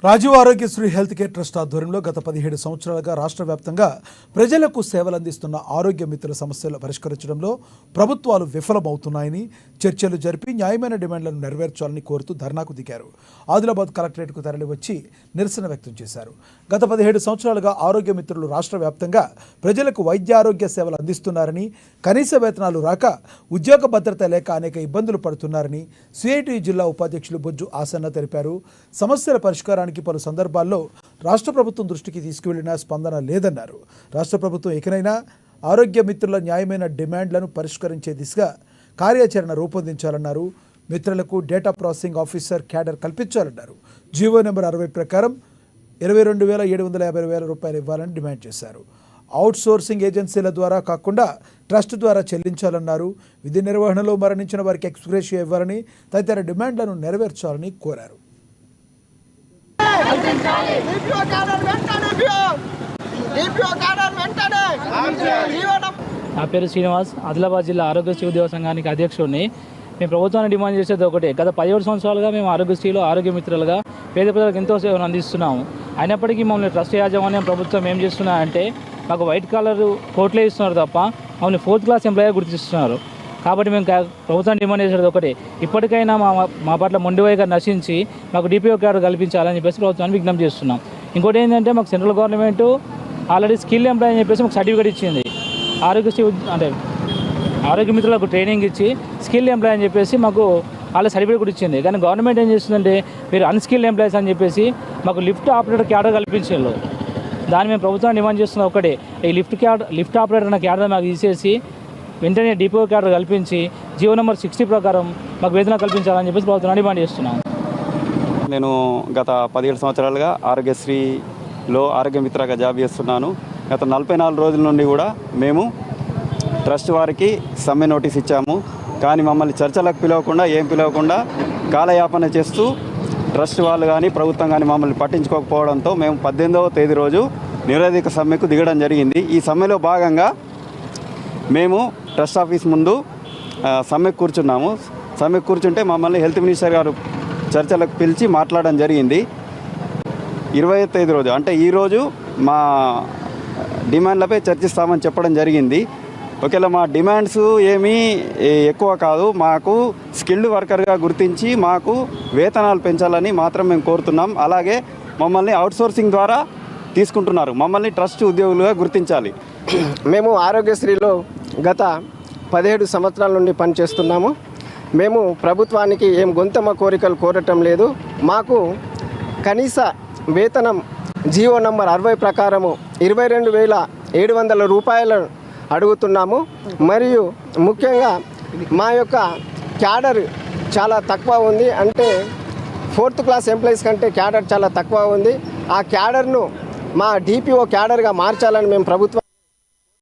Rajiv Aarogyasri health care trust ఆధ్వర్యంలో గత 17 సంవత్సరాలుగా రాష్ట్ర వ్యాప్తంగా ప్రజలకు సేవలందిస్తున్న ఆరోగ్య మిత్రుల సమస్యలు పరిష్కరించడంలో ప్రభుత్వాలు విఫలమవుతున్నాయని చర్చలు జరిపి న్యాయమైన డిమాండ్లను నెరవేర్చాలని కోరుతూ ధర్నాకు దిగారు. ఆదిలాబాద్ కలెక్టరేట్కు తరలివచ్చి నిరసన వ్యక్తం చేశారు. గత 17 సంవత్సరాలుగా ఆరోగ్య మిత్రులు రాష్ట్ర వ్యాప్తంగా ప్రజలకు వైద్య ఆరోగ్య సేవలు అందిస్తున్నారని, కనీస వేతనాలు రాక ఉద్యోగ భద్రత లేక అనేక ఇబ్బందులు పడుతున్నారని సిఐటి జిల్లా ఉపాధ్యక్షులు బొజ్జు ఆసన్న తెలిపారు. సమస్యల పరిష్కారానికి పలు సందర్భాల్లో రాష్ట్ర ప్రభుత్వం దృష్టికి తీసుకువెళ్లినా స్పందన లేదన్నారు. రాష్ట్ర ప్రభుత్వం ఇకనైనా ఆరోగ్య మిత్రుల న్యాయమైన డిమాండ్లను పరిష్కరించే దిశగా కార్యాచరణ రూపొందించాలన్నారు. మిత్రులకు డేటా ప్రాసెసింగ్ ఆఫీసర్ క్యాడర్ కల్పించాలన్నారు. జీవో నెంబర్ 60 ప్రకారం 22,750 రూపాయలు ఇవ్వాలని డిమాండ్ చేశారు. అవుట్ సోర్సింగ్ ఏజెన్సీల ద్వారా కాకుండా ట్రస్ట్ ద్వారా చెల్లించాలన్నారు. విధి నిర్వహణలో మరణించిన వారికి ఎక్స్గ్రేషియా ఇవ్వాలని తదితర డిమాండ్లను నెరవేర్చాలని కోరారు. నా పేరు శ్రీనివాస్, ఆదిలాబాద్ జిల్లా ఆరోగ్యశ్రీ ఉద్యోగ సంఘానికి అధ్యక్షుడిని. మేము ప్రభుత్వాన్ని డిమాండ్ చేసేది ఒకటే, గత 17 సంవత్సరాలుగా మేము ఆరోగ్యశ్రీలో ఆరోగ్య మిత్రులుగా పేద ప్రజలకు ఎంతో సేవలు అందిస్తున్నాము. అయినప్పటికీ మమ్మల్ని ట్రస్ట్ యాజమాన్యం ప్రభుత్వం ఏం చేస్తున్నారంటే మాకు వైట్ కాలర్ కోట్లే ఇస్తున్నారు తప్ప మమ్మల్ని 4th క్లాస్ ఎంప్లాయీగా గుర్తిస్తున్నారు. కాబట్టి మేము ప్రభుత్వాన్ని డిమాండ్ చేసేది ఒకటే, ఇప్పటికైనా మా పట్ల మొండివైగా నశించి మాకు డిపిఓ కార్డు కల్పించాలని చెప్పేసి ప్రభుత్వాన్ని విజ్ఞప్తి చేస్తున్నాం. ఇంకోటి ఏంటంటే మాకు central government already skill employ అని చెప్పేసి మాకు సర్టిఫికేట్ ఇచ్చింది. ఆరోగ్యశ్రీ అంటే ఆరోగ్య మిత్రులకు ట్రైనింగ్ ఇచ్చి స్కిల్ ఎంప్లాయ్ అని చెప్పేసి మాకు వాళ్ళ సర్టిఫికేట్ కూడా ఇచ్చింది. కానీ గవర్నమెంట్ ఏం చేస్తుందంటే మీరు అన్స్కిల్ ఎంప్లాయీస్ అని చెప్పేసి మాకు లిఫ్ట్ ఆపరేటర్ క్యాడర్ కల్పించారు. దాన్ని మేము ప్రభుత్వాన్ని డిమాండ్ చేస్తున్న ఒకటే, ఈ లిఫ్ట్ ఆపరేటర్ అన్న క్యాడర్ మాకు తీసేసి వెంటనే డిపో క్యాడర్ కల్పించి జీవో నెంబర్ 60 ప్రకారం మాకు వేతన కల్పించాలని చెప్పేసి ప్రభుత్వాన్ని డిమాండ్ చేస్తున్నాం. నేను గత 17 సంవత్సరాలుగా ఆరోగ్యశ్రీలో ఆరోగ్య మిత్రగా జాబ్ చేస్తున్నాను. గత 44 రోజుల నుండి కూడా మేము ట్రస్ట్ వారికి సమ్మె నోటీస్ ఇచ్చాము. కానీ మమ్మల్ని చర్చలకు పిలవకుండా కాలయాపన చేస్తూ ట్రస్ట్ వాళ్ళు కానీ ప్రభుత్వం కానీ మమ్మల్ని పట్టించుకోకపోవడంతో మేము 18వ తేదీ రోజు నిరోధిక సమ్మెకు దిగడం జరిగింది. ఈ సమ్మెలో భాగంగా మేము ట్రస్ట్ ఆఫీస్ ముందు సమ్మెకు కూర్చున్నాము. సమ్మెకు కూర్చుంటే మమ్మల్ని హెల్త్ మినిస్టర్ గారు చర్చలకు పిలిచి మాట్లాడడం జరిగింది. 20వ తేదీ రోజు అంటే ఈరోజు మా డిమాండ్లపై చర్చిస్తామని చెప్పడం జరిగింది. ఒకవేళ మా డిమాండ్స్ ఏమీ ఎక్కువ కాదు, మాకు స్కిల్డ్ వర్కర్గా గుర్తించి మాకు వేతనాలు పెంచాలని మాత్రం మేము కోరుతున్నాం. అలాగే మమ్మల్ని అవుట్సోర్సింగ్ ద్వారా తీసుకుంటున్నారు, మమ్మల్ని ట్రస్ట్ ఉద్యోగులుగా గుర్తించాలి. మేము ఆరోగ్యశ్రీలో గత 17 సంవత్సరాల నుండి పనిచేస్తున్నాము. మేము ప్రభుత్వానికి ఏం గొంతమ్మ కోరికలు కోరటం లేదు. మాకు కనీస వేతనం జీవో నంబర్ 60 ప్రకారము 22,700 రూపాయలు అడుగుతున్నాము. మరియు ముఖ్యంగా మా యొక్క క్యాడర్ చాలా తక్కువ ఉంది. అంటే 4th క్లాస్ ఎంప్లాయీస్ కంటే క్యాడర్ చాలా తక్కువ ఉంది. ఆ క్యాడర్ను మా డిపిఓ క్యాడర్గా మార్చాలని మేము ప్రభుత్వం